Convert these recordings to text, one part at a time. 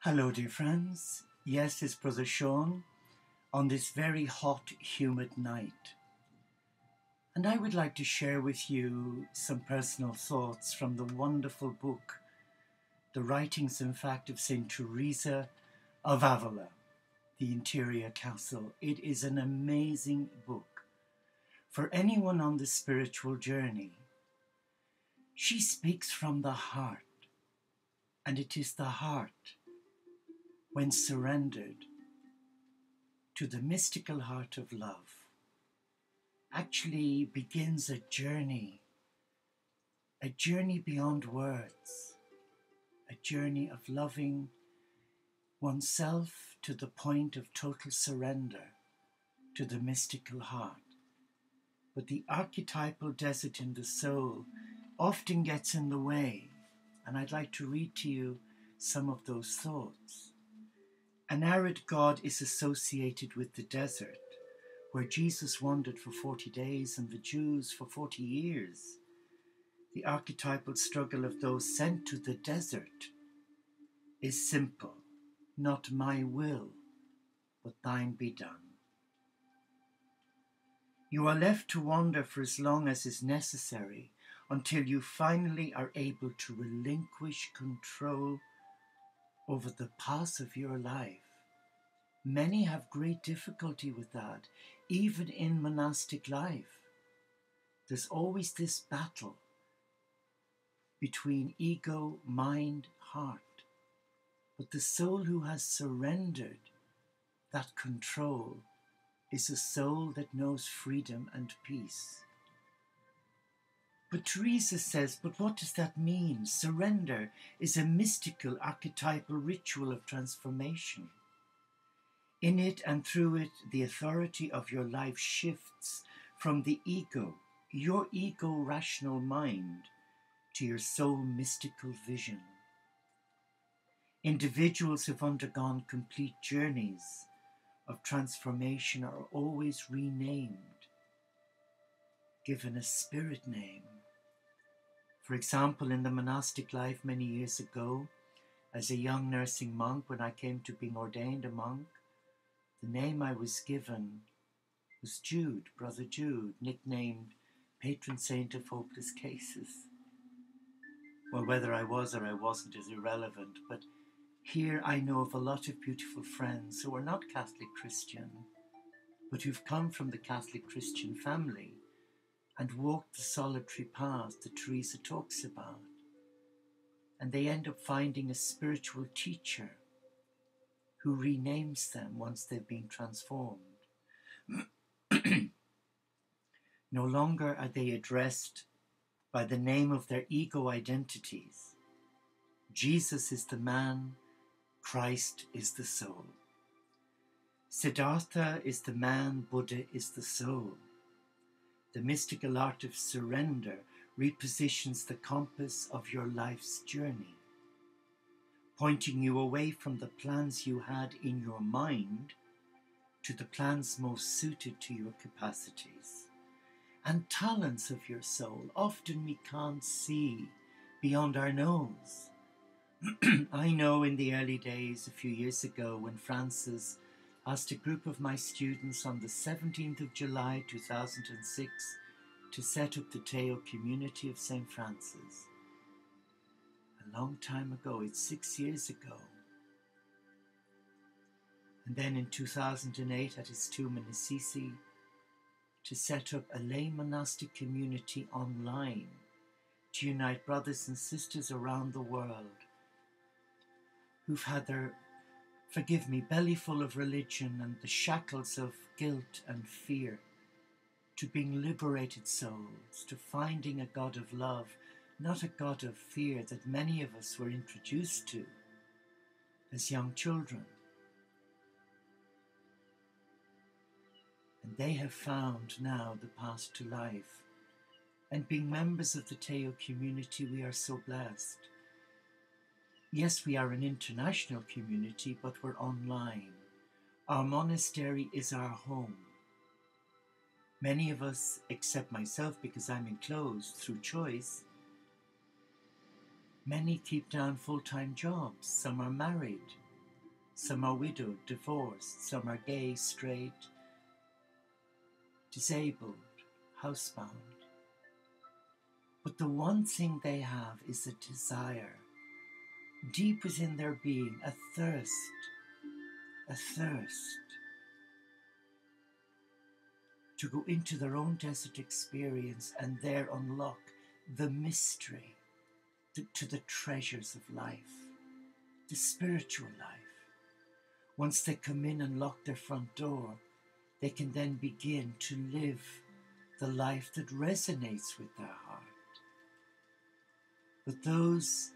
Hello, dear friends. Yes, it's Brother Sean on this very hot, humid night. And I would like to share with you some personal thoughts from the wonderful book, The Writings, in fact, of St Theresa of Avila, The Interior Castle. It is an amazing book for anyone on the spiritual journey. She speaks from the heart, and it is the heart, when surrendered to the mystical heart of love, actually begins a journey beyond words, a journey of loving oneself to the point of total surrender to the mystical heart. But the archetypal desert in the soul often gets in the way, and I'd like to read to you some of those thoughts. An arid God is associated with the desert, where Jesus wandered for 40 days and the Jews for 40 years. The archetypal struggle of those sent to the desert is simple: not my will, but thine be done. You are left to wander for as long as is necessary until you finally are able to relinquish control over the path of your life. Many have great difficulty with that, even in monastic life. There's always this battle between ego, mind, heart. But the soul who has surrendered that control is a soul that knows freedom and peace. But Teresa says, but what does that mean? Surrender is a mystical, archetypal ritual of transformation. In it and through it, the authority of your life shifts from the ego, your ego rational mind, to your soul mystical vision. Individuals who've undergone complete journeys of transformation are always renamed, given a spirit name. For example, in the monastic life many years ago, as a young nursing monk, when I came to being ordained a monk, the name I was given was Jude, Brother Jude, nicknamed patron saint of hopeless cases. Well, whether I was or I wasn't is irrelevant, but here I know of a lot of beautiful friends who are not Catholic Christian, but who've come from the Catholic Christian family and walked the solitary path that Teresa talks about. And they end up finding a spiritual teacher who renames them once they've been transformed. No longer are they addressed by the name of their ego identities. Jesus is the man, Christ is the soul. Siddhartha is the man, Buddha is the soul. The mystical art of surrender repositions the compass of your life's journey, pointing you away from the plans you had in your mind to the plans most suited to your capacities and talents of your soul. Often we can't see beyond our nose. I know in the early days, a few years ago, when Francis asked a group of my students on the 17th of July 2006 to set up the Teo community of St. Francis. A long time ago, it's 6 years ago. And then in 2008 at his tomb in Assisi, to set up a lay monastic community online to unite brothers and sisters around the world who've had their, forgive me, belly full of religion and the shackles of guilt and fear, to being liberated souls, to finding a God of love, not a God of fear that many of us were introduced to as young children. And they have found now the path to life. And being members of the Teo community, we are so blessed. Yes, we are an international community, but we're online. Our monastery is our home. Many of us, except myself because I'm enclosed through choice, many keep down full-time jobs. Some are married. Some are widowed, divorced, some are gay, straight, disabled, housebound. But the one thing they have is a desire, deep within their being, a thirst to go into their own desert experience and there unlock the mystery to the treasures of life, the spiritual life. Once they come in and lock their front door, they can then begin to live the life that resonates with their heart. But those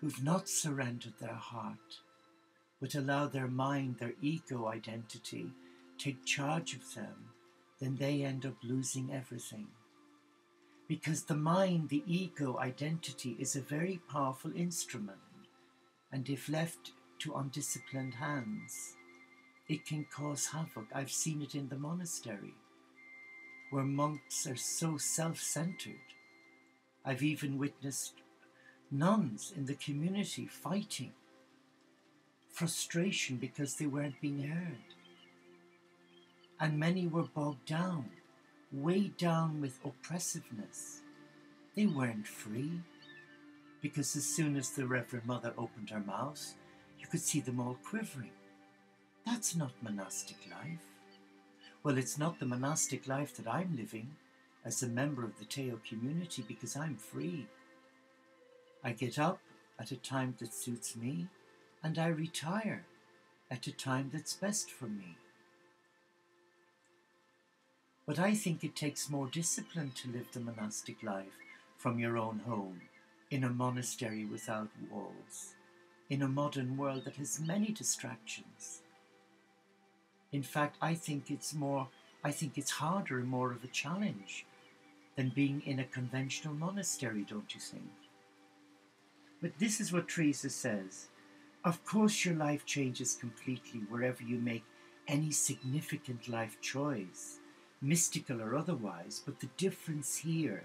who've not surrendered their heart, but allow their mind, their ego identity, take charge of them, then they end up losing everything. Because the mind, the ego identity, is a very powerful instrument, and if left to undisciplined hands, it can cause havoc. I've seen it in the monastery, where monks are so self-centered. I've even witnessed nuns in the community fighting, frustration because they weren't being heard. And many were bogged down, weighed down with oppressiveness. They weren't free, because as soon as the Reverend Mother opened her mouth, you could see them all quivering. That's not monastic life. Well, it's not the monastic life that I'm living as a member of the Teo community, because I'm free. I get up at a time that suits me, and I retire at a time that's best for me. But I think it takes more discipline to live the monastic life from your own home, in a monastery without walls, in a modern world that has many distractions. In fact, I think it's harder and more of a challenge than being in a conventional monastery, don't you think? But this is what Theresa says. Of course your life changes completely wherever you make any significant life choice, mystical or otherwise, but the difference here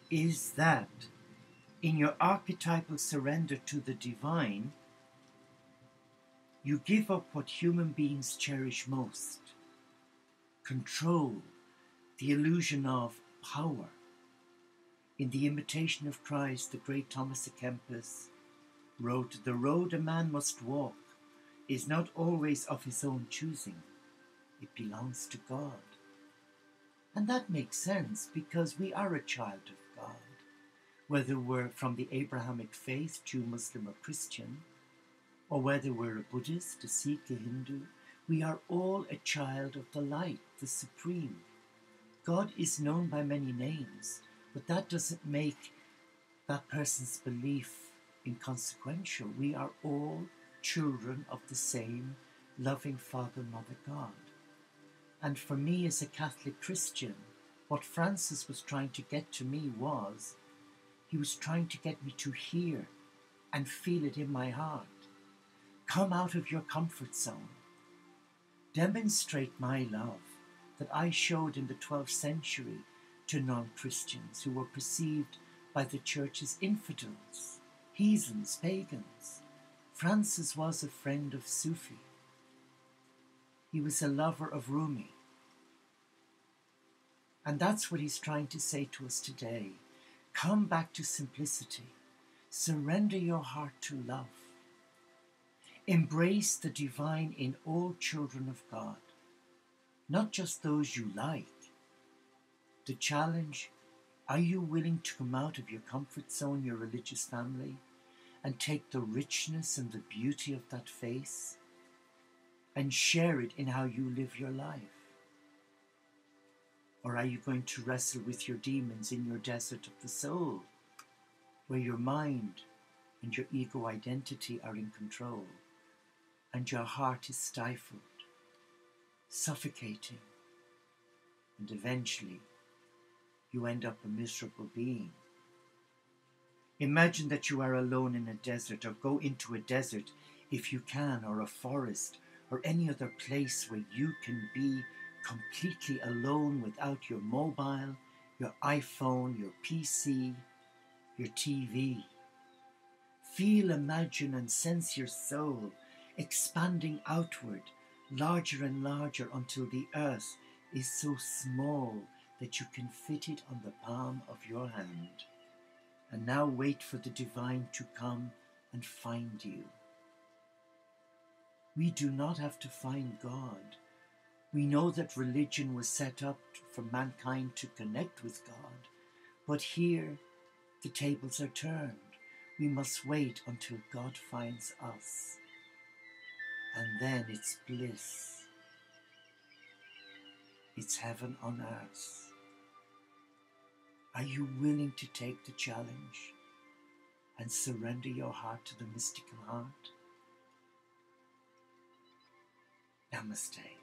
is that in your archetypal surrender to the divine, you give up what human beings cherish most: control, the illusion of power. In The Imitation of Christ, the great Thomas à Kempis wrote, "The road a man must walk is not always of his own choosing. It belongs to God." And that makes sense, because we are a child of God. Whether we're from the Abrahamic faith, Jew, Muslim or Christian, or whether we're a Buddhist, a Sikh, a Hindu, we are all a child of the light, the supreme. God is known by many names, but that doesn't make that person's belief inconsequential. We are all children of the same loving Father, Mother God. And for me as a Catholic Christian, what Francis was trying to get to me was, he was trying to get me to hear and feel it in my heart. Come out of your comfort zone. Demonstrate my love that I showed in the 12th century to non-Christians who were perceived by the church as infidels, heathens, pagans. Francis was a friend of Sufi. He was a lover of Rumi. And that's what he's trying to say to us today. Come back to simplicity. Surrender your heart to love. Embrace the divine in all children of God, not just those you like. The challenge, are you willing to come out of your comfort zone, your religious family, and take the richness and the beauty of that faith and share it in how you live your life? Or are you going to wrestle with your demons in your desert of the soul, where your mind and your ego identity are in control, and your heart is stifled, suffocating, and eventually you end up a miserable being? Imagine that you are alone in a desert, or go into a desert if you can, or a forest, or any other place where you can be completely alone without your mobile, your iPhone, your PC, your TV. Feel, imagine, and sense your soul expanding outward, larger and larger until the earth is so small that you can fit it on the palm of your hand. And now wait for the divine to come and find you. We do not have to find God. We know that religion was set up for mankind to connect with God, but here the tables are turned. We must wait until God finds us, and then it's bliss. It's heaven on earth. Are you willing to take the challenge and surrender your heart to the mystical heart? Namaste.